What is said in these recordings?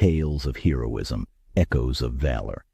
Tales of Heroism, Echoes of Valor.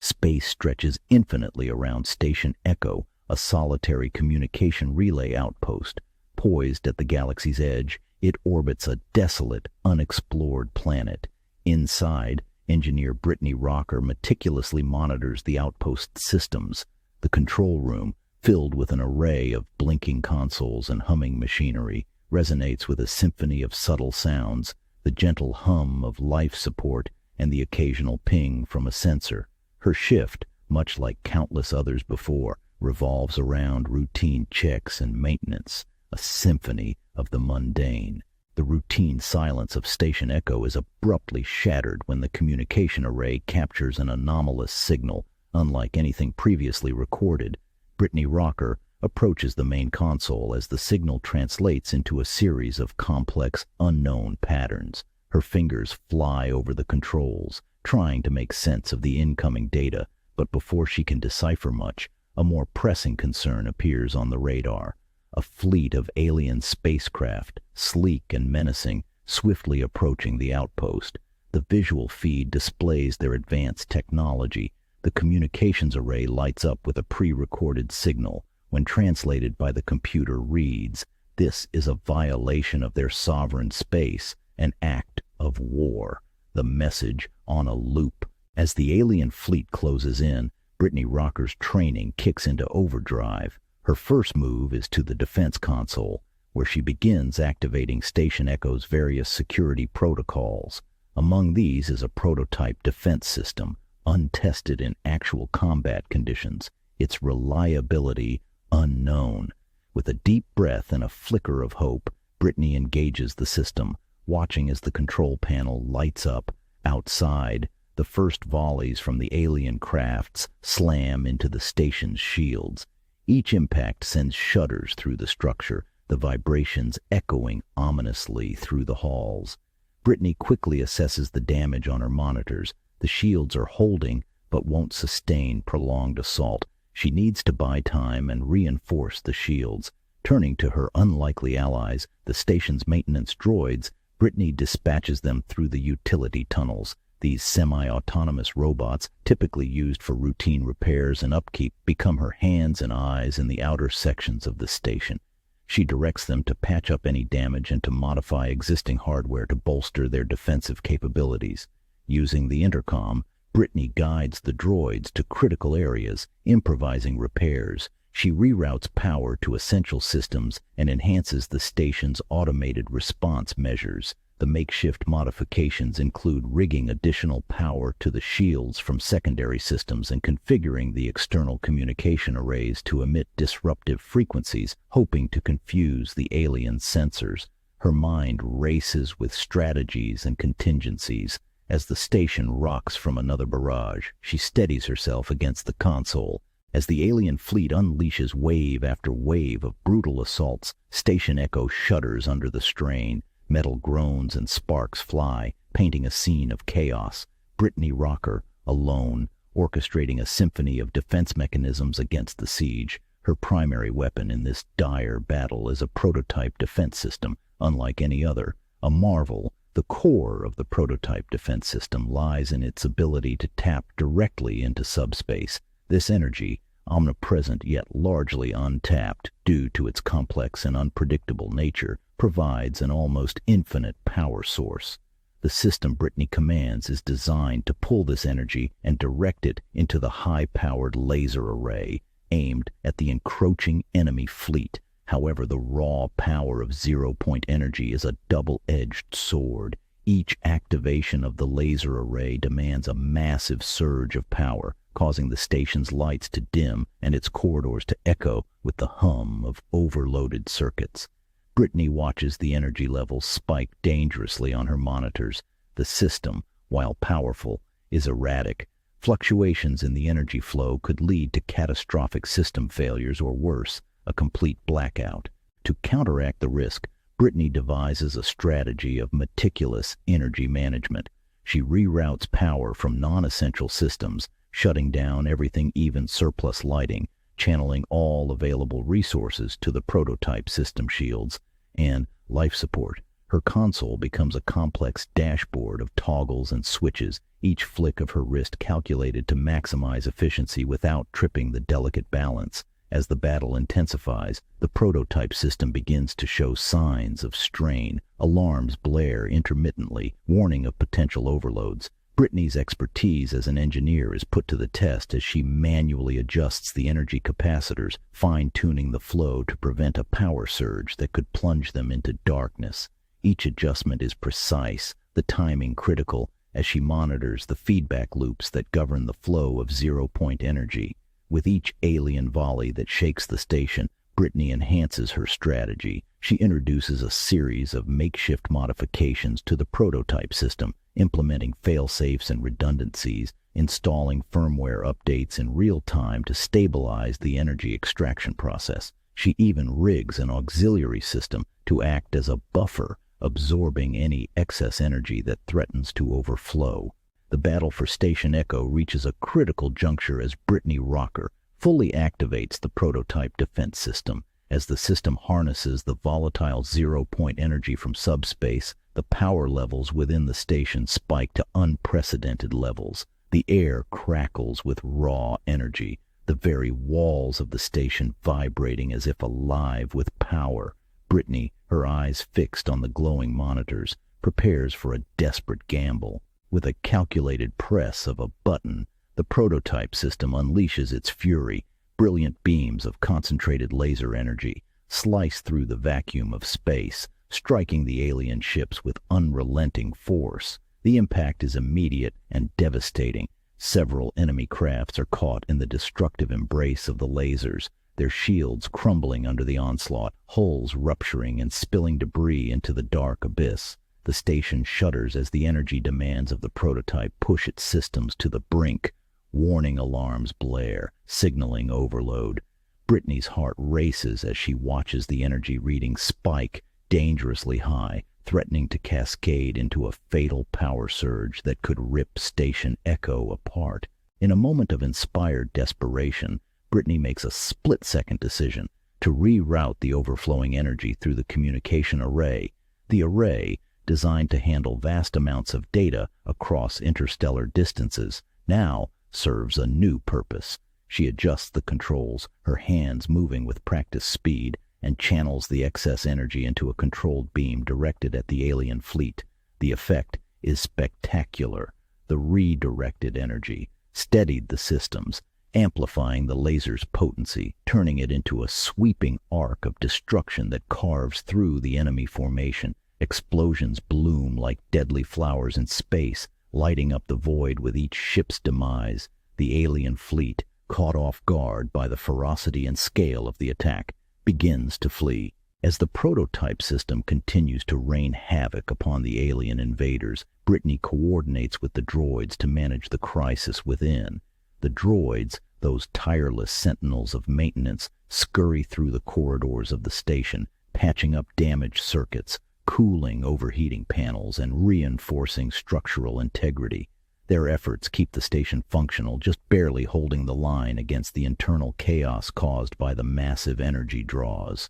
Space stretches infinitely around Station Echo, a solitary communication relay outpost. Poised at the galaxy's edge, it orbits a desolate, unexplored planet. Inside, engineer B.N.Rocker meticulously monitors the outpost's systems. The control room, filled with an array of blinking consoles and humming machinery, resonates with a symphony of subtle sounds, the gentle hum of life support and the occasional ping from a sensor. Her shift, much like countless others before, revolves around routine checks and maintenance, a symphony of the mundane. The routine silence of Station Echo is abruptly shattered when the communication array captures an anomalous signal, unlike anything previously recorded. B.N.Rocker approaches the main console as the signal translates into a series of complex, unknown patterns. Her fingers fly over the controls, trying to make sense of the incoming data, but before she can decipher much, a more pressing concern appears on the radar. A fleet of alien spacecraft, sleek and menacing, swiftly approaching the outpost. The visual feed displays their advanced technology. The communications array lights up with a pre-recorded signal. When translated by the computer reads, "This is a violation of their sovereign space, an act of war." The message on a loop. As the alien fleet closes in, B.N.Rocker's training kicks into overdrive. Her first move is to the defense console, where she begins activating Station Echo's various security protocols. Among these is a prototype defense system, untested in actual combat conditions, its reliability unknown. With a deep breath and a flicker of hope, Brittany engages the system, watching as the control panel lights up. Outside, the first volleys from the alien crafts slam into the station's shields. Each impact sends shudders through the structure, the vibrations echoing ominously through the halls. Brittany quickly assesses the damage on her monitors. The shields are holding, but won't sustain prolonged assault. She needs to buy time and reinforce the shields. Turning to her unlikely allies, the station's maintenance droids, Brittany dispatches them through the utility tunnels. These semi-autonomous robots, typically used for routine repairs and upkeep, become her hands and eyes in the outer sections of the station. She directs them to patch up any damage and to modify existing hardware to bolster their defensive capabilities. Using the intercom, Brittany guides the droids to critical areas, improvising repairs. She reroutes power to essential systems and enhances the station's automated response measures. The makeshift modifications include rigging additional power to the shields from secondary systems and configuring the external communication arrays to emit disruptive frequencies, hoping to confuse the alien sensors. Her mind races with strategies and contingencies. As the station rocks from another barrage, she steadies herself against the console. As the alien fleet unleashes wave after wave of brutal assaults, Station Echo shudders under the strain. Metal groans and sparks fly, painting a scene of chaos. B.N.Rocker, alone, orchestrating a symphony of defense mechanisms against the siege. Her primary weapon in this dire battle is a prototype defense system, unlike any other. A marvel, the core of the prototype defense system lies in its ability to tap directly into subspace. This energy, omnipresent yet largely untapped due to its complex and unpredictable nature, provides an almost infinite power source. The system Brittany commands is designed to pull this energy and direct it into the high-powered laser array aimed at the encroaching enemy fleet. However, the raw power of zero-point energy is a double-edged sword. Each activation of the laser array demands a massive surge of power, causing the station's lights to dim and its corridors to echo with the hum of overloaded circuits. Brittany watches the energy levels spike dangerously on her monitors. The system, while powerful, is erratic. Fluctuations in the energy flow could lead to catastrophic system failures or worse, a complete blackout. To counteract the risk, Brittany devises a strategy of meticulous energy management. She reroutes power from non-essential systems, shutting down everything, even surplus lighting, channeling all available resources to the prototype system shields and life support. Her console becomes a complex dashboard of toggles and switches, each flick of her wrist calculated to maximize efficiency without tripping the delicate balance. As the battle intensifies, the prototype system begins to show signs of strain. Alarms blare intermittently, warning of potential overloads. Brittany's expertise as an engineer is put to the test as she manually adjusts the energy capacitors, fine-tuning the flow to prevent a power surge that could plunge them into darkness. Each adjustment is precise, the timing critical, as she monitors the feedback loops that govern the flow of zero-point energy. With each alien volley that shakes the station, Brittany enhances her strategy. She introduces a series of makeshift modifications to the prototype system, implementing fail-safes and redundancies, installing firmware updates in real time to stabilize the energy extraction process. She even rigs an auxiliary system to act as a buffer, absorbing any excess energy that threatens to overflow. The battle for Station Echo reaches a critical juncture as B.N.Rocker fully activates the prototype defense system. As the system harnesses the volatile zero-point energy from subspace, the power levels within the station spike to unprecedented levels. The air crackles with raw energy, the very walls of the station vibrating as if alive with power. Brittany, her eyes fixed on the glowing monitors, prepares for a desperate gamble. With a calculated press of a button, the prototype system unleashes its fury. Brilliant beams of concentrated laser energy slice through the vacuum of space, striking the alien ships with unrelenting force. The impact is immediate and devastating. Several enemy crafts are caught in the destructive embrace of the lasers, their shields crumbling under the onslaught, hulls rupturing and spilling debris into the dark abyss. The station shudders as the energy demands of the prototype push its systems to the brink. Warning alarms blare, signaling overload. Brittany's heart races as she watches the energy reading spike dangerously high, threatening to cascade into a fatal power surge that could rip Station Echo apart. In a moment of inspired desperation, Brittany makes a split-second decision to reroute the overflowing energy through the communication array. The array, designed to handle vast amounts of data across interstellar distances, now serves a new purpose. She adjusts the controls, her hands moving with practiced speed, and channels the excess energy into a controlled beam directed at the alien fleet. The effect is spectacular. The redirected energy steadied the systems, amplifying the laser's potency, turning it into a sweeping arc of destruction that carves through the enemy formation. Explosions bloom like deadly flowers in space, lighting up the void with each ship's demise. The alien fleet, caught off guard by the ferocity and scale of the attack, begins to flee. As the prototype system continues to rain havoc upon the alien invaders, Brittany coordinates with the droids to manage the crisis within. The droids, those tireless sentinels of maintenance, scurry through the corridors of the station, patching up damaged circuits, cooling overheating panels, and reinforcing structural integrity. Their efforts keep the station functional, just barely holding the line against the internal chaos caused by the massive energy draws.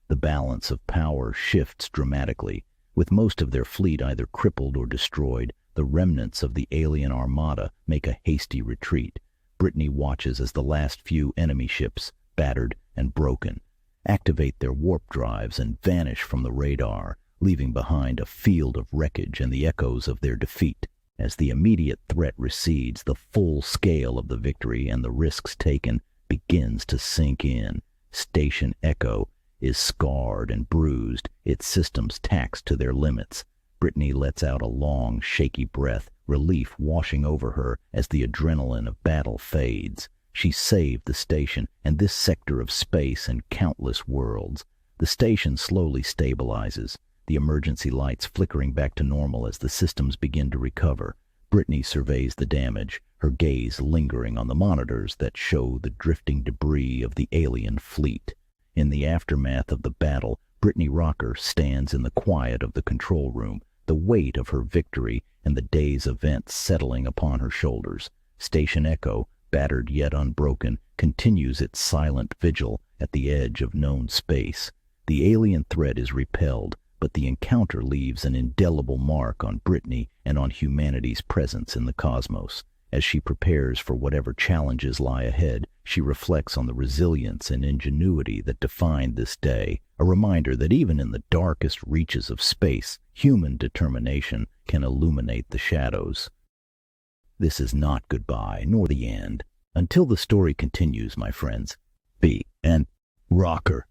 The balance of power shifts dramatically. With most of their fleet either crippled or destroyed, the remnants of the alien armada make a hasty retreat. Brittany watches as the last few enemy ships, battered and broken, activate their warp drives and vanish from the radar, leaving behind a field of wreckage and the echoes of their defeat. As the immediate threat recedes, the full scale of the victory and the risks taken begins to sink in. Station Echo is scarred and bruised, its systems taxed to their limits. Brittany lets out a long, shaky breath, relief washing over her as the adrenaline of battle fades. She saved the station and this sector of space and countless worlds. The station slowly stabilizes, the emergency lights flickering back to normal as the systems begin to recover. Brittany surveys the damage, her gaze lingering on the monitors that show the drifting debris of the alien fleet. In the aftermath of the battle, B.N.Rocker stands in the quiet of the control room, the weight of her victory and the day's events settling upon her shoulders. Station Echo, battered yet unbroken, continues its silent vigil at the edge of known space. The alien threat is repelled, but the encounter leaves an indelible mark on Brittany and on humanity's presence in the cosmos. As she prepares for whatever challenges lie ahead, she reflects on the resilience and ingenuity that defined this day, a reminder that even in the darkest reaches of space, human determination can illuminate the shadows. This is not goodbye, nor the end. Until the story continues, my friends, B.N.Rocker.